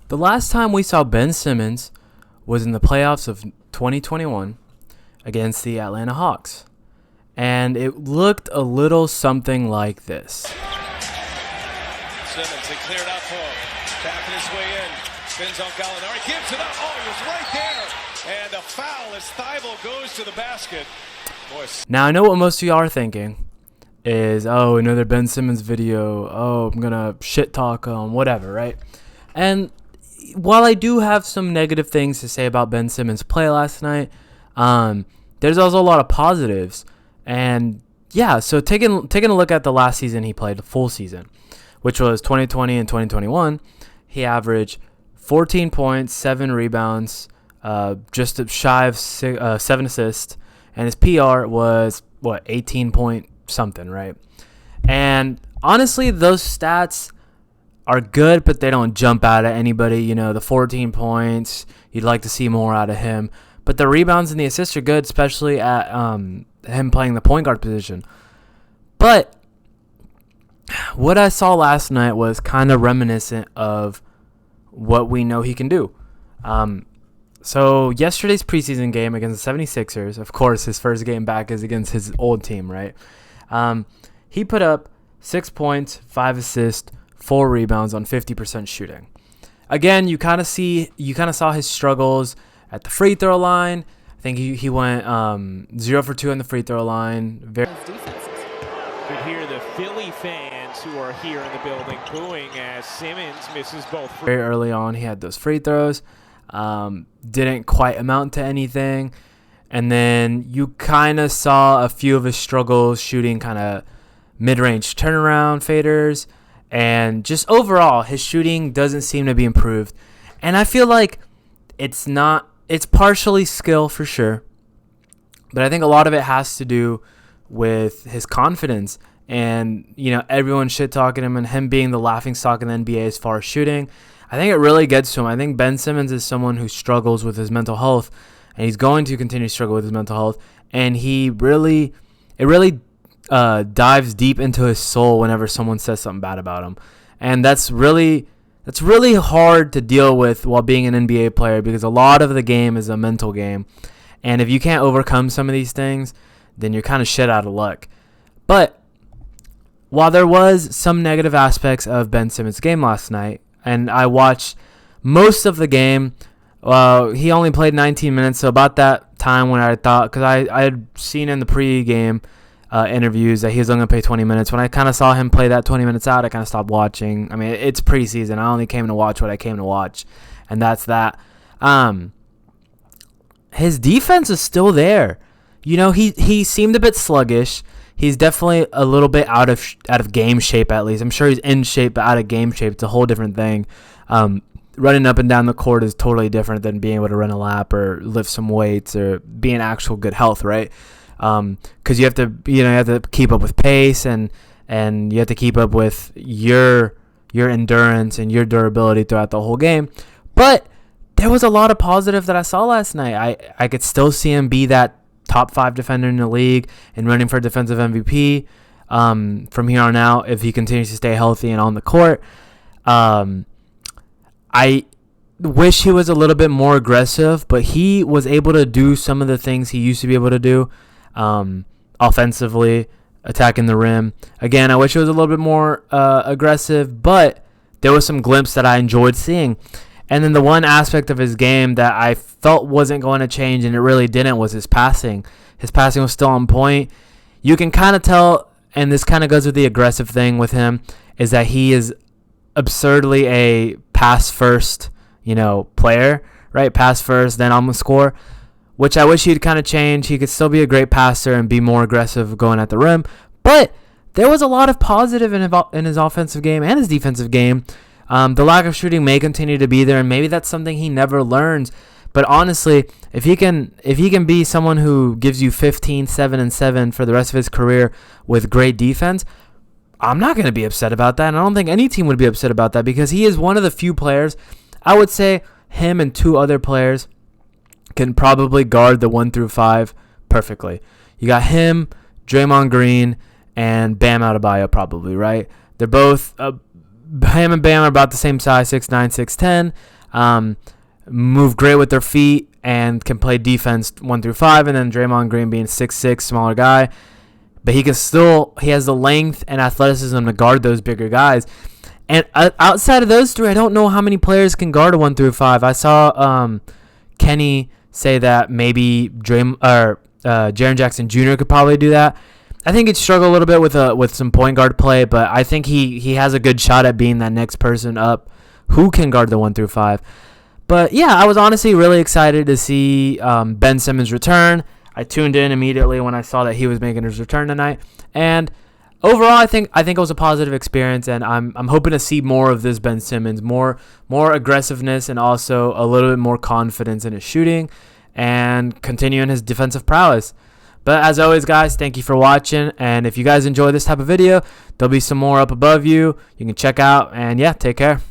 The last time we saw Ben Simmons was in the playoffs of 2021 against the Atlanta Hawks. And it looked a little something like this. Simmons, they cleared out for him. Tapping his way in. Spins on Gallinari. Gives it up. Oh, he was right there. And a foul as Thibault goes to the basket. Now, I know what most of y'all are thinking is, oh, another Ben Simmons video. Oh, I'm going to shit talk on whatever, right? And while I do have some negative things to say about Ben Simmons' play last night, there's also a lot of positives. And yeah, so taking a look at the last season he played, the full season, which was 2020 and 2021, he averaged 14 points, 7 rebounds, just shy of 7 assists, and his PR was, 18 point something, right? And honestly, those stats are good, but they don't jump out at anybody. You know, the 14 points, you'd like to see more out of him. But the rebounds and the assists are good, especially at him playing the point guard position. But what I saw last night was kind of reminiscent of what we know he can do. So yesterday's preseason game against the 76ers, of course, his first game back is against his old team, right? He put up 6 points, 5 assists, 4 rebounds on 50% shooting. Again, you kind of saw his struggles at the free throw line. I think he went 0 for 2 on the free throw line. You could hear the Philly fans who are here in the building booing as Simmons misses both. Very early on, he had those free throws. Didn't quite amount to anything. And then you kind of saw a few of his struggles shooting kind of mid-range turnaround faders. And just overall, his shooting doesn't seem to be improved. And I feel like it's partially skill for sure. But I think a lot of it has to do with his confidence. And, you know, everyone shit-talking him and him being the laughingstock in the NBA as far as shooting. I think it really gets to him. I think Ben Simmons is someone who struggles with his mental health. And he's going to continue to struggle with his mental health. And it really dives deep into his soul whenever someone says something bad about him. And that's really hard to deal with while being an NBA player, because a lot of the game is a mental game. And if you can't overcome some of these things, then you're kind of shit out of luck. But while there was some negative aspects of Ben Simmons' game last night, and I watched most of the game, he only played 19 minutes, so about that time when I thought, because I had seen in the pre-game interviews that he was only going to play 20 minutes. When I kind of saw him play that 20 minutes out, I kind of stopped watching. I mean, it's preseason. I only came to watch what I came to watch, and that's that. His defense is still there. You know, he seemed a bit sluggish. He's definitely a little bit out of game shape, at least. I'm sure he's in shape, but out of game shape. It's a whole different thing. Running up and down the court is totally different than being able to run a lap or lift some weights or be in actual good health, right? Because you have to keep up with pace and you have to keep up with your endurance and your durability throughout the whole game. But there was a lot of positive that I saw last night. I could still see him be that top 5 defender in the league and running for defensive MVP from here on out if he continues to stay healthy and on the court. I wish he was a little bit more aggressive, but he was able to do some of the things he used to be able to do offensively, attacking the rim. Again, I wish he was a little bit more aggressive, but there was some glimpse that I enjoyed seeing. And then the one aspect of his game that I felt wasn't going to change, and it really didn't, was his passing. His passing was still on point. You can kind of tell, and this kind of goes with the aggressive thing with him, is that he is absurdly a pass-first, player, right? Pass first, then I'm going to score, which I wish he'd kind of change. He could still be a great passer and be more aggressive going at the rim. But there was a lot of positive in his offensive game and his defensive game. The lack of shooting may continue to be there, and maybe that's something he never learns. But honestly, if he can be someone who gives you 15, 7, and 7 for the rest of his career with great defense, I'm not going to be upset about that. And I don't think any team would be upset about that, because he is one of the few players. I would say him and 2 other players can probably guard the 1 through 5 perfectly. You got him, Draymond Green, and Bam Adebayo probably, right? They're both him and Bam are about the same size, 6'9", move great with their feet and can play defense 1 through 5. And then Draymond Green being 6'6", smaller guy, but he has the length and athleticism to guard those bigger guys. And outside of those three, I don't know how many players can guard a 1 through 5. I saw Kenny say that maybe Jaren Jackson Jr. could probably do that. I think he'd struggle a little bit with some point guard play, but I think he has a good shot at being that next person up who can guard the 1 through 5. But yeah, I was honestly really excited to see Ben Simmons return. I tuned in immediately when I saw that he was making his return tonight, and overall, I think it was a positive experience, and I'm hoping to see more of this Ben Simmons, more aggressiveness, and also a little bit more confidence in his shooting, and continuing his defensive prowess. But as always, guys, thank you for watching. And if you guys enjoy this type of video, there'll be some more up above you can check out. And yeah, take care.